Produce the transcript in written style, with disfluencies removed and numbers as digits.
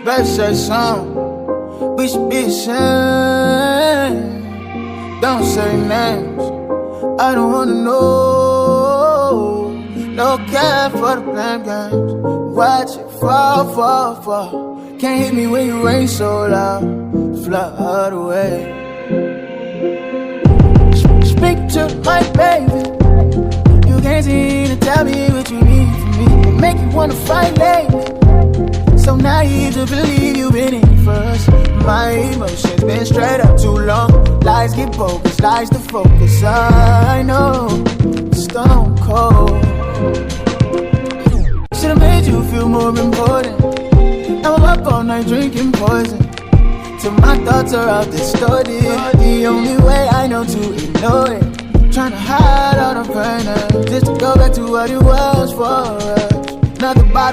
Better say something. We should be ashamed. Don't say names. I don't wanna know. No care for the blame games. Watch it fall. Can't hit me when you rain so loud. Flood away. Speak to my baby. You can't seem to tell me what you need from me. It make you wanna fight lately. So naive to believe you've been in first. My emotions been straight up too long. Lies get bogus, lies to focus. I know, stone cold. Should've made you feel more important. Now I'm up all night drinking poison, till my thoughts are all distorted. The only way I know to ignore it. Trying to hide all the pain, just to go back to what it was for us. Another bottle.